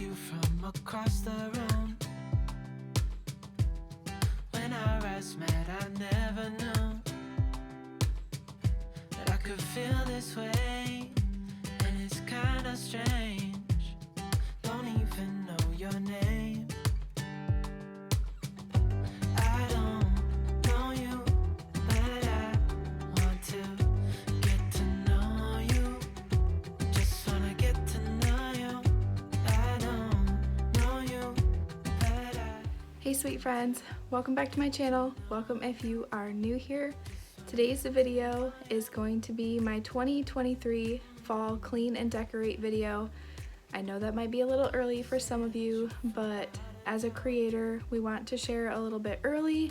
you from across the room. When our eyes met, I never knew that I could feel this way, and it's kinda strange. Don't even know your name. I don't know you, but I want to get to know you. Just wanna get to know you. I don't know you, but I... Hey sweet friends, welcome back to my channel. Welcome if you are new here. Today's video is going to be my 2023 fall clean and decorate video. I know that might be a little early for some of you, but as a creator, we want to share a little bit early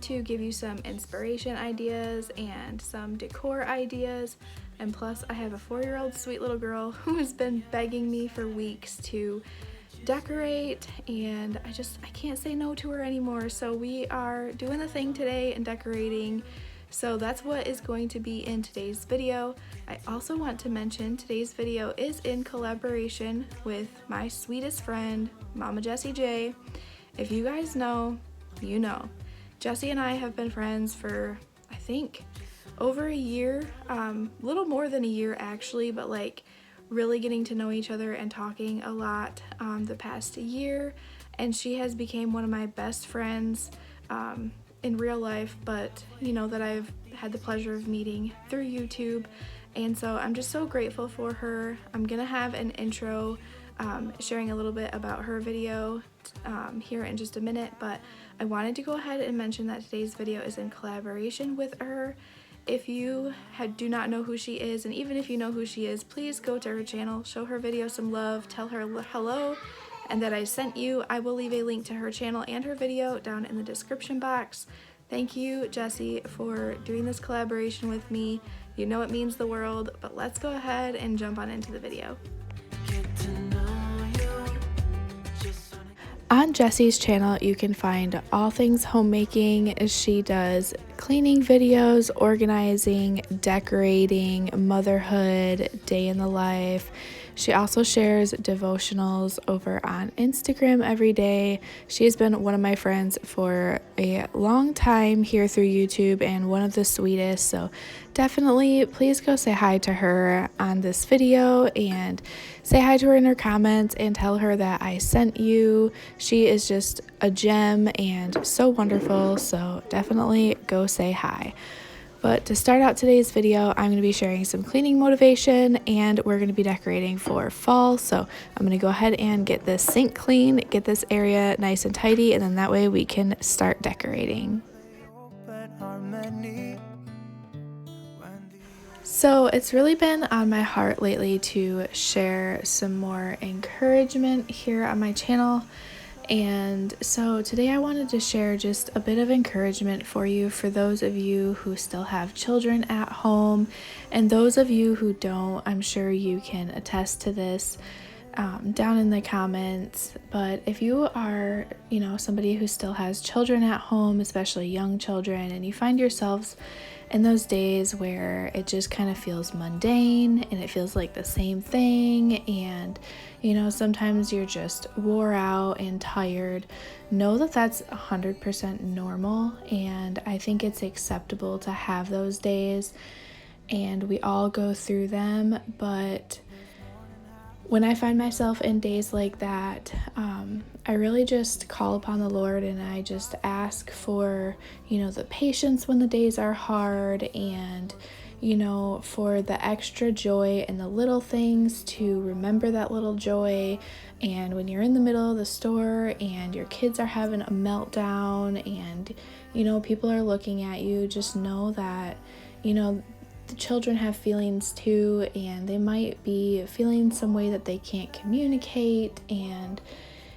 to give you some inspiration ideas and some decor ideas. And plus, I have a 4-year-old sweet little girl who has been begging me for weeks to decorate, and I can't say no to her anymore. So we are doing the thing today and decorating. So that's what is going to be in today's video. I also want to mention today's video is in collaboration with my sweetest friend, Mama Jessie J. If you guys know, you know. Jessie and I have been friends for, I think, over a year, little more than a year actually, but like really getting to know each other and talking a lot the past year. And she has become one of my best friends in real life, but you know, that I've had the pleasure of meeting through YouTube. And so I'm just so grateful for her. I'm gonna have an intro sharing a little bit about her video here in just a minute, but I wanted to go ahead and mention that today's video is in collaboration with her. If you do not know who she is, and even if you know who she is, please go to her channel, show her video some love, tell her hello and that I sent you. I will leave a link to her channel and her video down in the description box. Thank you, Jessie, for doing this collaboration with me. You know it means the world, but let's go ahead and jump on into the video. On Jessie's channel, you can find all things homemaking. She does cleaning videos, organizing, decorating, motherhood, day in the life. She also shares devotionals over on Instagram every day. She has been one of my friends for a long time here through YouTube and one of the sweetest. So definitely please go say hi to her on this video and say hi to her in her comments and tell her that I sent you. She is just a gem and so wonderful. So definitely go say hi. But to start out today's video, I'm going to be sharing some cleaning motivation, and we're going to be decorating for fall. So I'm going to go ahead and get this sink clean, get this area nice and tidy, and then that way we can start decorating. So it's really been on my heart lately to share some more encouragement here on my channel. And so today I wanted to share just a bit of encouragement for you, for those of you who still have children at home, and those of you who don't. I'm sure you can attest to this down in the comments. But if you are, you know, somebody who still has children at home, especially young children, and you find yourselves in those days where it just kind of feels mundane and it feels like the same thing, and you know, sometimes you're just wore out and tired, know that that's 100% normal, and I think it's acceptable to have those days, and we all go through them. But when I find myself in days like that, I really just call upon the Lord, and I just ask for, you know, the patience when the days are hard, and, you know, for the extra joy in the little things, to remember that little joy. And when you're in the middle of the store and your kids are having a meltdown and, you know, people are looking at you, just know that, you know, the children have feelings too, and they might be feeling some way that they can't communicate. And,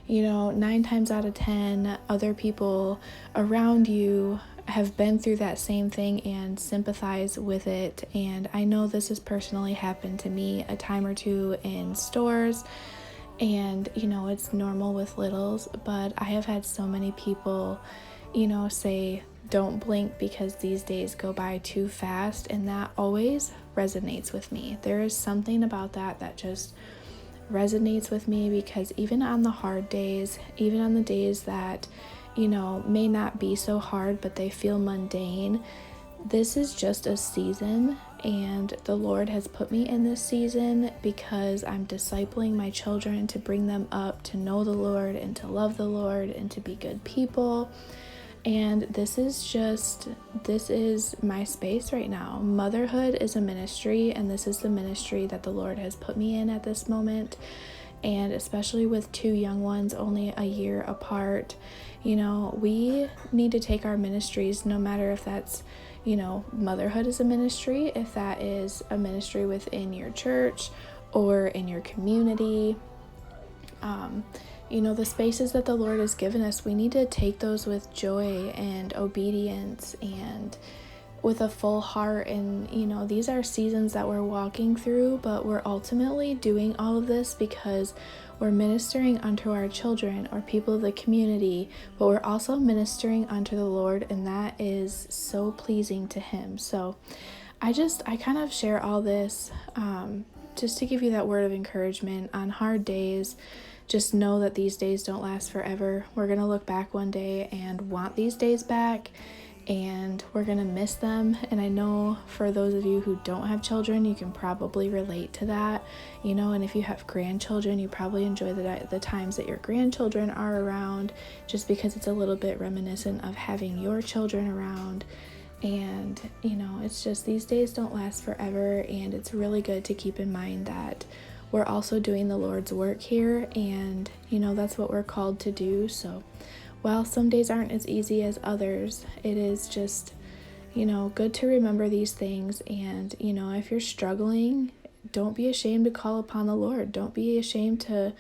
you know, 9 times out of 10, other people around you have been through that same thing and sympathize with it. And I know this has personally happened to me a time or two in stores, and, you know, it's normal with littles, but I have had so many people, you know, say, don't blink because these days go by too fast, and that always resonates with me. There is something about that just resonates with me, because even on the hard days, even on the days that, may not be so hard, but they feel mundane, this is just a season, and the Lord has put me in this season because I'm discipling my children to bring them up to know the Lord and to love the Lord and to be good people. And this is my space right now. Motherhood is a ministry, and this is the ministry that the Lord has put me in at this moment. And especially with 2 young ones only a year apart, we need to take our ministries, no matter if that's, motherhood is a ministry, if that is a ministry within your church or in your community, the spaces that the Lord has given us, we need to take those with joy and obedience and with a full heart. And, these are seasons that we're walking through, but we're ultimately doing all of this because we're ministering unto our children or people of the community, but we're also ministering unto the Lord, and that is so pleasing to Him. So I kind of share all this just to give you that word of encouragement on hard days. Just know that these days don't last forever. We're going to look back one day and want these days back, and we're going to miss them. And I know for those of you who don't have children, you can probably relate to that, and if you have grandchildren, you probably enjoy the times that your grandchildren are around, just because it's a little bit reminiscent of having your children around. And, it's just, these days don't last forever, and it's really good to keep in mind that we're also doing the Lord's work here, and, that's what we're called to do. So while some days aren't as easy as others, it is just, good to remember these things. And, if you're struggling, don't be ashamed to call upon the Lord. Don't be ashamed to,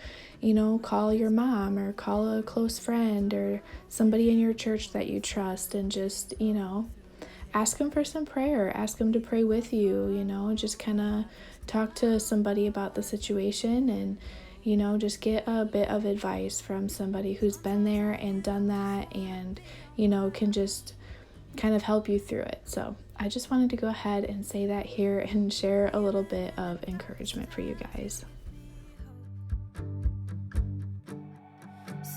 call your mom or call a close friend or somebody in your church that you trust, and just, ask them for some prayer. Ask them to pray with you, just kind of talk to somebody about the situation, and, just get a bit of advice from somebody who's been there and done that, and, can just kind of help you through it. So I just wanted to go ahead and say that here and share a little bit of encouragement for you guys.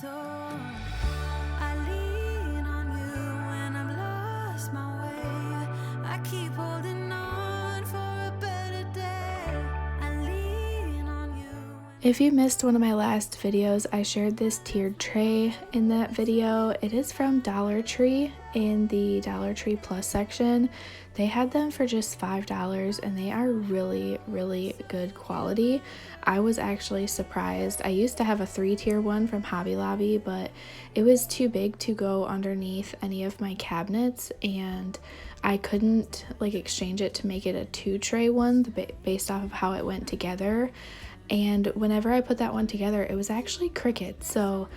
So I lean on you when I've lost my way. I keep holding on for a better day. I lean on you. If you missed one of my last videos, I shared this tiered tray in that video. It is from Dollar Tree in the Dollar Tree Plus section. They had them for just $5, and they are really, really good quality. I was actually surprised. I used to have a 3-tier one from Hobby Lobby, but it was too big to go underneath any of my cabinets, and I couldn't exchange it to make it a 2-tray one based off of how it went together. And whenever I put that one together, it was actually cricket. So,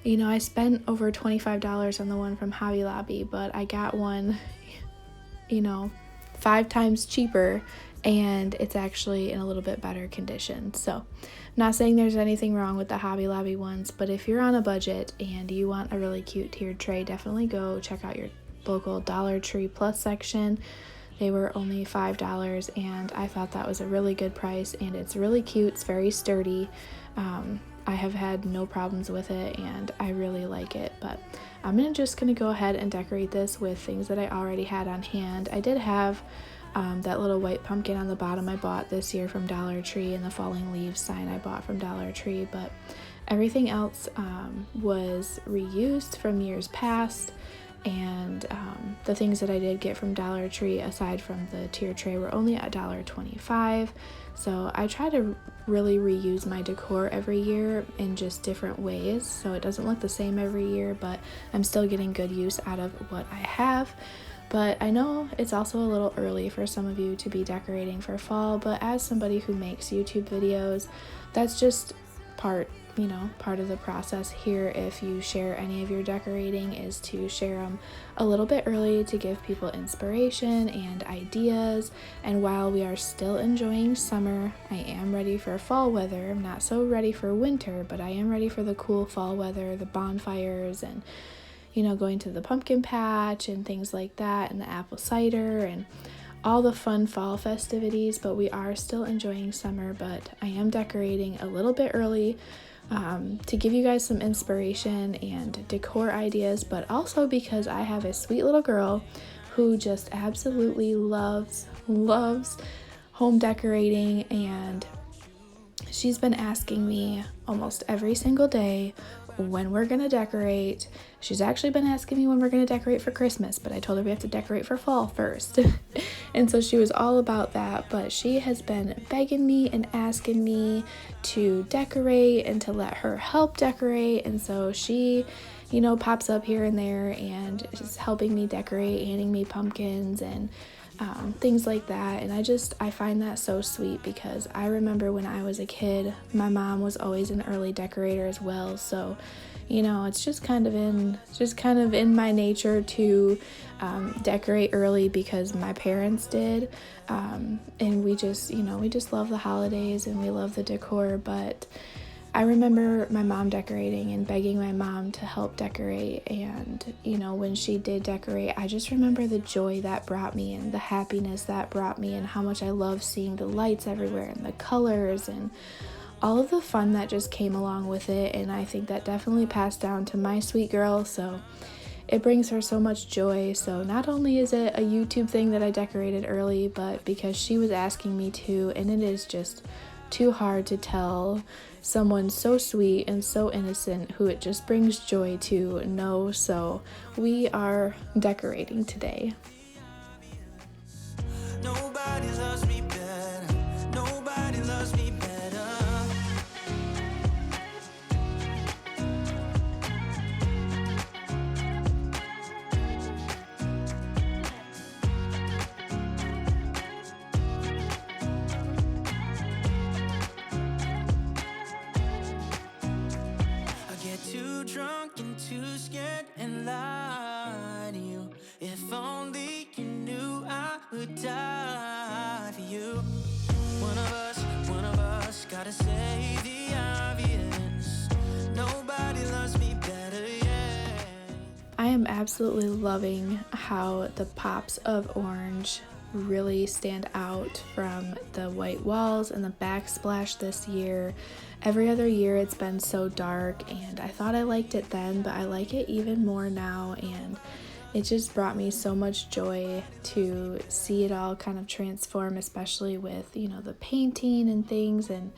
I spent over $25 on the one from Hobby Lobby, but I got one, 5 times cheaper, and it's actually in a little bit better condition. So, I'm not saying there's anything wrong with the Hobby Lobby ones, but if you're on a budget and you want a really cute tiered tray, definitely go check out your local Dollar Tree Plus section. They were only $5, and I thought that was a really good price, and it's really cute. It's very sturdy. I have had no problems with it, and I really like it. But I'm just going to go ahead and decorate this with things that I already had on hand. I did have that little white pumpkin on the bottom I bought this year from Dollar Tree, and the falling leaves sign I bought from Dollar Tree, but everything else was reused from years past. And the things that I did get from Dollar Tree, aside from the tier tray, were only $1.25. So I try to really reuse my decor every year in just different ways, so it doesn't look the same every year, but I'm still getting good use out of what I have. But I know it's also a little early for some of you to be decorating for fall, but as somebody who makes YouTube videos, that's just part of the process here. If you share any of your decorating, is to share them a little bit early to give people inspiration and ideas. And while we are still enjoying summer, I am ready for fall weather. I'm not so ready for winter, but I am ready for the cool fall weather, the bonfires, and going to the pumpkin patch and things like that, and the apple cider and all the fun fall festivities, but we are still enjoying summer. But I am decorating a little bit early to give you guys some inspiration and decor ideas, but also because I have a sweet little girl who just absolutely loves home decorating, and she's been asking me almost every single day when we're gonna decorate. She's actually been asking me when we're gonna decorate for Christmas, but I told her we have to decorate for fall first. And so she was all about that, but she has been begging me and asking me to decorate and to let her help decorate. And so she, pops up here and there and is helping me decorate, handing me pumpkins and things like that. And I find that so sweet, because I remember when I was a kid, my mom was always an early decorator as well. So it's just kind of in my nature to decorate early because my parents did, and we just love the holidays and we love the decor. But I remember my mom decorating and begging my mom to help decorate, and when she did decorate, I just remember the joy that brought me and the happiness that brought me, and how much I love seeing the lights everywhere and the colors and all of the fun that just came along with it. And I think that definitely passed down to my sweet girl, so it brings her so much joy. So not only is it a YouTube thing that I decorated early, but because she was asking me to, and it is just too hard to tell someone so sweet and so innocent who it just brings joy to know. So we are decorating today. Nobody loves me better. Nobody loves me better. Too drunk and too scared and lie to you. If only you knew I would die for you. One of us gotta say the obvious. Nobody loves me better, yeah. I am absolutely loving how the pops of orange really stand out from the white walls and the backsplash this year. Every other year it's been so dark, and I thought I liked it then, but I like it even more now, and it just brought me so much joy to see it all kind of transform, especially with the painting and things. And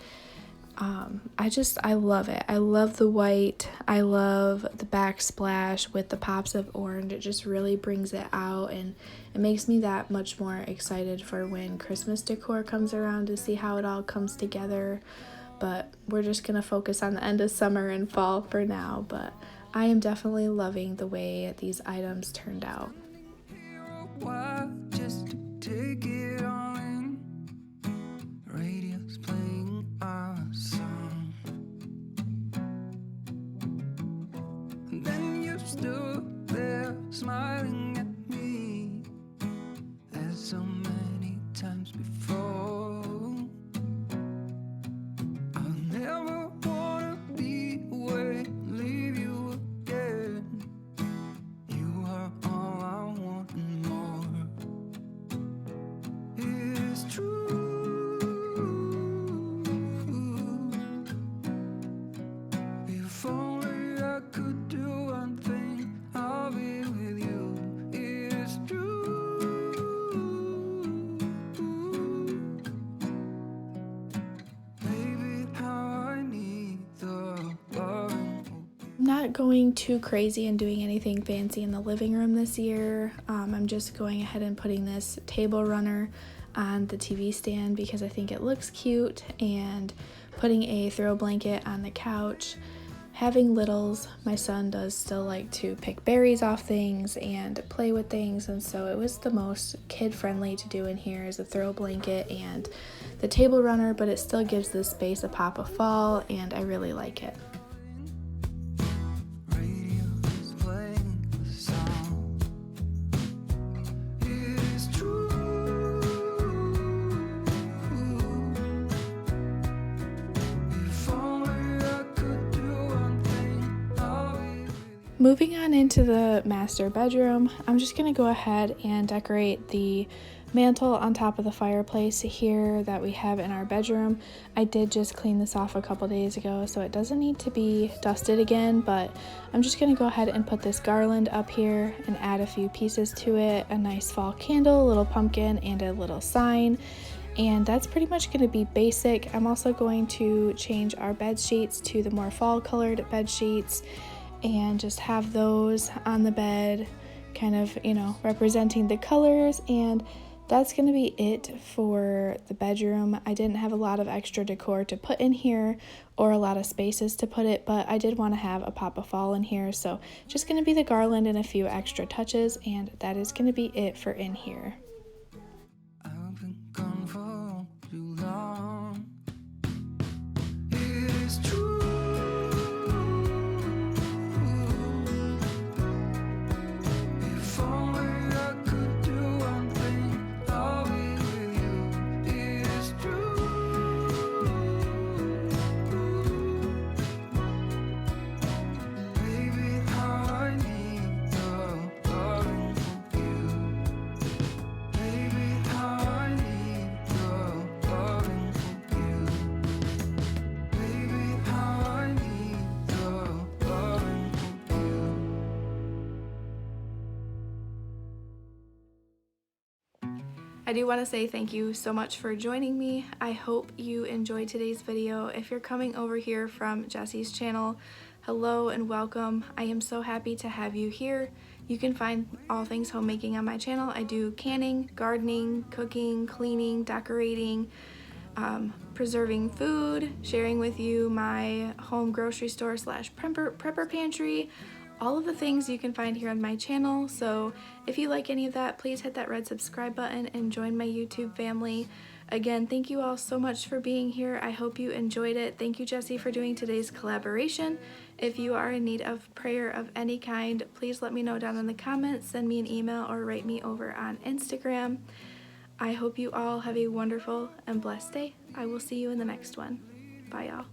I love it. I love the white. I love the backsplash with the pops of orange. It just really brings it out, and it makes me that much more excited for when Christmas decor comes around to see how it all comes together. But we're just gonna focus on the end of summer and fall for now. But I am definitely loving the way these items turned out. Just to take it all in. Radio's playing our song. And then you stood there smiling at me, as so many times before. I'll never wanna be away, leave you again. You are all I want and more. It's true. If only I could do one thing, I'll be with you. It's true. Baby, how I need the love. I'm not going too crazy and doing anything fancy in the living room this year. I'm just going ahead and putting this table runner on the TV stand because I think it looks cute, and putting a throw blanket on the couch. Having littles, my son does still like to pick berries off things and play with things, and so it was the most kid-friendly to do in here is a throw blanket and the table runner, but it still gives this space a pop of fall, and I really like it. Radio's playing the song. It's true. If only I could do one thing, I'll be with you. Moving on into the master bedroom, I'm just going to go ahead and decorate the mantle on top of the fireplace here that we have in our bedroom. I did just clean this off a couple days ago, so it doesn't need to be dusted again, but I'm just gonna go ahead and put this garland up here and add a few pieces to it, a nice fall candle, a little pumpkin, and a little sign. And that's pretty much going to be basic. I'm also going to change our bed sheets to the more fall colored bed sheets and just have those on the bed, kind of, representing the colors. And that's going to be it for the bedroom. I didn't have a lot of extra decor to put in here or a lot of spaces to put it, but I did want to have a pop of fall in here. So just going to be the garland and a few extra touches, and that is going to be it for in here. I've been gone for too long. It is true. If only I could do one thing, I'll be with you. It is true. Baby, how I need the loving from you. Baby, how I need the loving from you. Baby, how I need the loving from you. I do want to say thank you so much for joining me. I hope you enjoyed today's video. If you're coming over here from Jesse's channel, hello and welcome. I am so happy to have you here. You can find all things homemaking on my channel. I do canning, gardening, cooking, cleaning, decorating, preserving food, sharing with you my home grocery store / prepper pantry, all of the things you can find here on my channel. So if you like any of that, please hit that red subscribe button and join my YouTube family. Again, thank you all so much for being here. I hope you enjoyed it. Thank you, Jesse, for doing today's collaboration. If you are in need of prayer of any kind, please let me know down in the comments, send me an email, or write me over on Instagram. I hope you all have a wonderful and blessed day. I will see you in the next one. Bye, y'all.